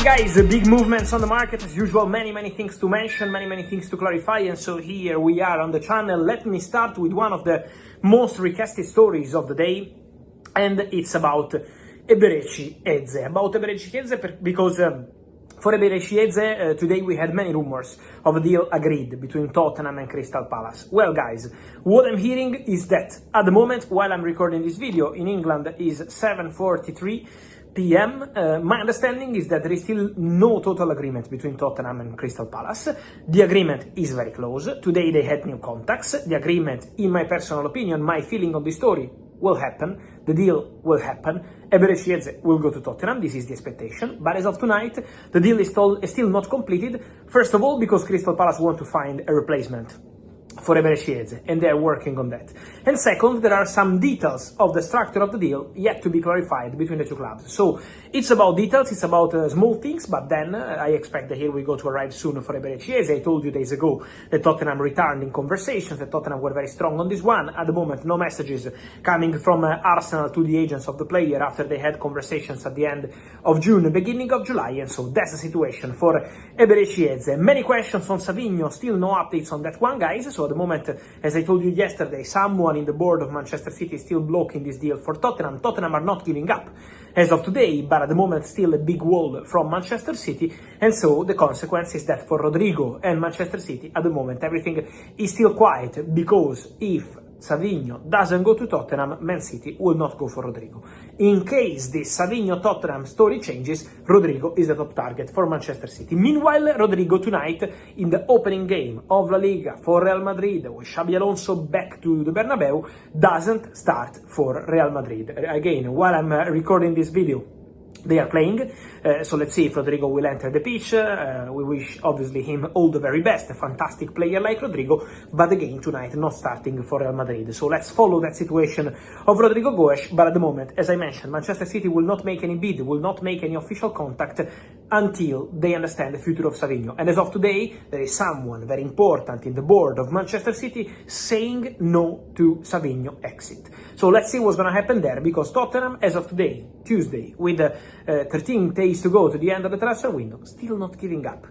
Guys, big movements on the market as usual, many things to mention, many things to clarify, and so here we are on the channel. Let me start with one of the most requested stories of the day, and it's about Eberechi Eze. Because for Eberechi Eze, today we had many rumors of a deal agreed between Tottenham and Crystal Palace. Well guys, what I'm hearing is that at the moment, while I'm recording this video, in England is 7:43 p.m. My understanding is that there is still no total agreement between Tottenham and Crystal Palace. The agreement is very close. Today they had new contacts. The agreement, in my personal opinion, my feeling on this story, will happen. The deal will happen. Eberechi Eze will go to Tottenham. This is the expectation. But as of tonight, the deal is still not completed. First of all, because Crystal Palace want to find a replacement for Eberechi Eze, and they are working on that. And second, there are some details of the structure of the deal yet to be clarified between the two clubs. So it's about details, it's about small things, but then I expect that here we go to arrive soon for Eberechi Eze. I told you days ago that Tottenham returned in conversations, that Tottenham were very strong on this one. At the moment, no messages coming from Arsenal to the agents of the player after they had conversations at the end of June, beginning of July, and so that's the situation for Eberechi Eze. Many questions on Savinho, still no updates on that one, guys. So at the moment, as I told you yesterday, someone in the board of Manchester City is still blocking this deal for Tottenham. Tottenham are not giving up as of today, but at the moment still a big wall from Manchester City, and so the consequence is that for Rodrygo and Manchester City, at the moment everything is still quiet, because if Savinho doesn't go to Tottenham, Man City will not go for Rodrygo. In case this Savinho-Tottenham story changes, Rodrygo is the top target for Manchester City. Meanwhile, Rodrygo tonight, in the opening game of La Liga for Real Madrid, with Xabi Alonso back to the Bernabeu, doesn't start for Real Madrid. Again, while I'm recording this video, they are playing, so let's see if Rodrygo will enter the pitch. We wish, obviously, him all the very best, a fantastic player like Rodrygo, but again, tonight, not starting for Real Madrid. So let's follow that situation of Rodrygo Goes, but at the moment, as I mentioned, Manchester City will not make any bid, will not make any official contact until they understand the future of Savinho. And as of today, there is someone very important in the board of Manchester City saying no to Savinho exit. So let's see what's going to happen there, because Tottenham, as of today, Tuesday, with 13 days to go to the end of the transfer window, still not giving up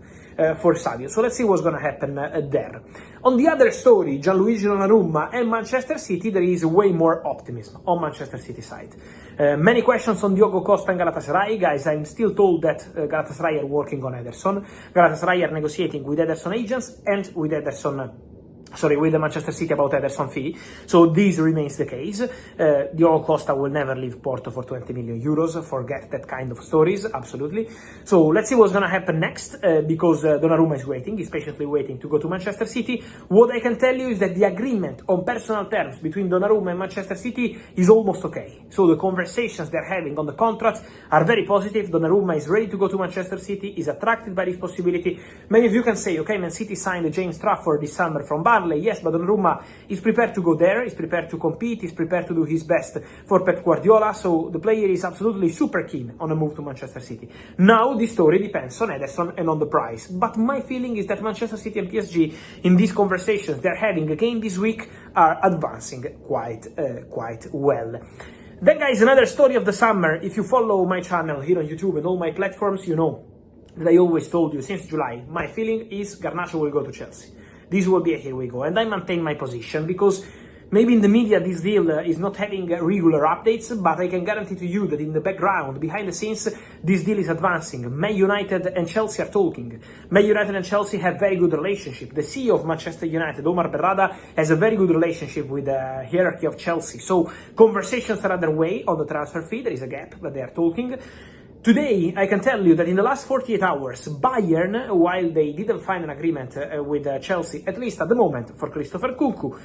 for Savio. So let's see what's going to happen there. On the other story, Gianluigi Donnarumma and Manchester City, there is way more optimism on Manchester City side. Many questions on Diogo Costa and Galatasaray. Guys, I'm still told that Galatasaray are working on Ederson. Galatasaray are negotiating with Ederson agents and with with the Manchester City about Ederson fee. So this remains the case. Diogo Costa will never leave Porto for 20 million euros. Forget that kind of stories, absolutely. So let's see what's going to happen next, because Donnarumma is waiting, he's patiently waiting to go to Manchester City. What I can tell you is that the agreement on personal terms between Donnarumma and Manchester City is almost okay. So the conversations they're having on the contracts are very positive. Donnarumma is ready to go to Manchester City, is attracted by this possibility. Many of you can say, okay, Man City signed James Trafford this summer from Bayern. Yes, but Donnarumma is prepared to go there, is prepared to compete, is prepared to do his best for Pep Guardiola, so the player is absolutely super keen on a move to Manchester City. Now, the story depends on Ederson and on the price, but my feeling is that Manchester City and PSG, in these conversations they're having again this week, are advancing quite well. Then, guys, another story of the summer. If you follow my channel here on YouTube and all my platforms, you know that I always told you since July, my feeling is Garnacho will go to Chelsea. This will be a here we go, and I maintain my position, because maybe in the media this deal is not having regular updates, but I can guarantee to you that in the background, behind the scenes, this deal is advancing. Man United and Chelsea are talking. Man United and Chelsea have very good relationship. The CEO of Manchester United, Omar Berrada, has a very good relationship with the hierarchy of Chelsea. So conversations are underway on the transfer fee. There is a gap, but they are talking. Today, I can tell you that in the last 48 hours, Bayern, while they didn't find an agreement with Chelsea, at least at the moment, for Christopher Nkunku,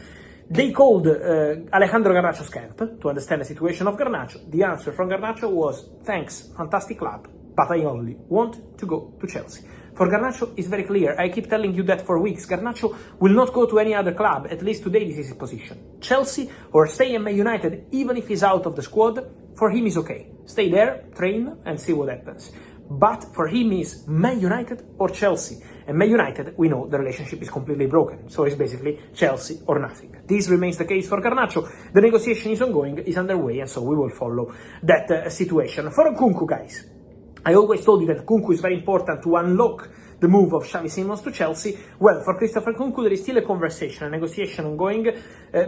they called Alejandro Garnacho's camp to understand the situation of Garnacho. The answer from Garnacho was, thanks, fantastic club, but I only want to go to Chelsea. For Garnacho, it's very clear. I keep telling you that for weeks. Garnacho will not go to any other club. At least today, this is his position. Chelsea or stay in Man United, even if he's out of the squad, for him is okay. Stay there, train, and see what happens. But for him is Man United or Chelsea. And Man United, we know the relationship is completely broken. So it's basically Chelsea or nothing. This remains the case for Garnacho. The negotiation is ongoing, is underway, and so we will follow that situation. For Nkunku, guys, I always told you that Nkunku is very important to unlock the move of Xavi Simons to Chelsea. Well, for Christopher Nkunku, there is still a conversation, a negotiation ongoing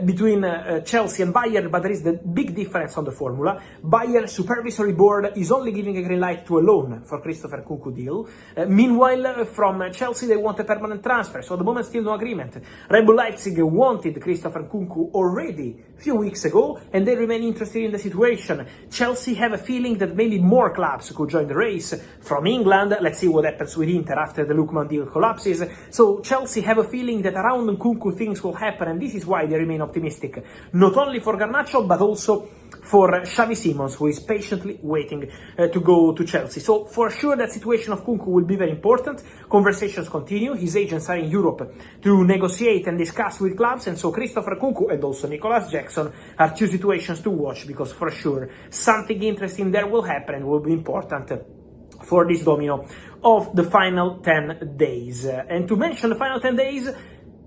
between Chelsea and Bayern, but there is the big difference on the formula. Bayern supervisory board is only giving a green light to a loan for Christopher Nkunku deal. Meanwhile, from Chelsea, they want a permanent transfer, so at the moment still no agreement. Red Bull Leipzig wanted Christopher Nkunku already a few weeks ago, and they remain interested in the situation. Chelsea have a feeling that maybe more clubs could join the race from England. Let's see what happens with Inter after the Lookman deal collapses. So Chelsea have a feeling that around Nkunku things will happen, and this is why they remain optimistic. Not only for Garnacho, but also for Xavi Simons, who is patiently waiting to go to Chelsea. So for sure that situation of Nkunku will be very important. Conversations continue. His agents are in Europe to negotiate and discuss with clubs, and so Christopher Nkunku and also Nicolas Jackson are two situations to watch, because for sure something interesting there will happen and will be important for this domino of the final 10 days. And to mention the final 10 days,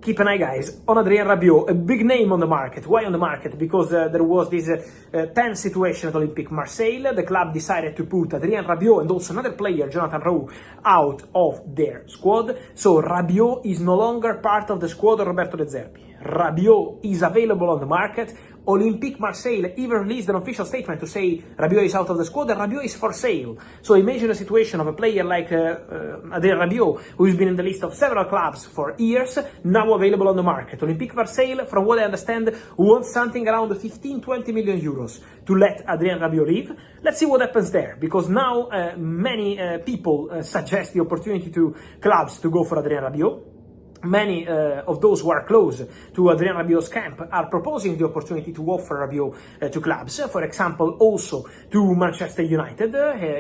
keep an eye, guys, on Adrien Rabiot, a big name on the market. Why on the market? Because there was this tense situation at Olympique Marseille. The club decided to put Adrien Rabiot and also another player, Jonathan Rowe, out of their squad. So Rabiot is no longer part of the squad of Roberto De Zerbi. Rabiot is available on the market. Olympique Marseille even released an official statement to say Rabiot is out of the squad and Rabiot is for sale. So imagine a situation of a player like Adrien Rabiot, who has been in the list of several clubs for years, now available on the market. Olympique Marseille, from what I understand, wants something around 15-20 million euros to let Adrien Rabiot leave. Let's see what happens there, because now many people suggest the opportunity to clubs to go for Adrien Rabiot. Many of those who are close to Adrien Rabiot's camp are proposing the opportunity to offer Rabiot to clubs. For example, also to Manchester United.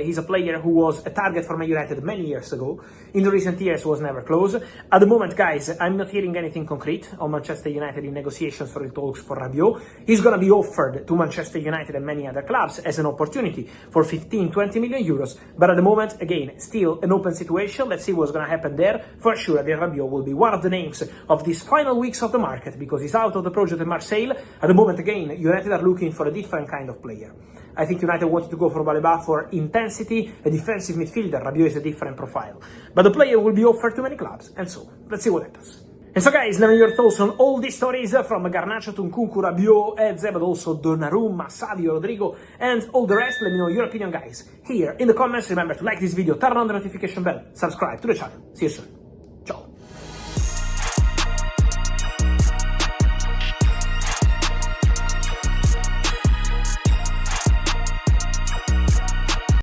He's a player who was a target for Man United many years ago. In the recent years was never close. At the moment, guys, I'm not hearing anything concrete on Manchester United in negotiations for the talks for Rabiot. He's going to be offered to Manchester United and many other clubs as an opportunity for 15-20 million euros. But at the moment, again, still an open situation. Let's see what's going to happen there. For sure, Adrien Rabiot will be one of the names of these final weeks of the market, because he's out of the project in Marseille. At the moment, again, United are looking for a different kind of player. I think United wanted to go for Baleba for intensity, a defensive midfielder. Rabiot is a different profile. But the player will be offered to many clubs, and so let's see what happens. And so, guys, let me know your thoughts on all these stories, from Garnacho to Nkunku, Rabiot, Eze, but also Donnarumma, Savinho, Rodrygo, and all the rest. Let me know your opinion, guys, here in the comments. Remember to like this video, turn on the notification bell, subscribe to the channel. See you soon.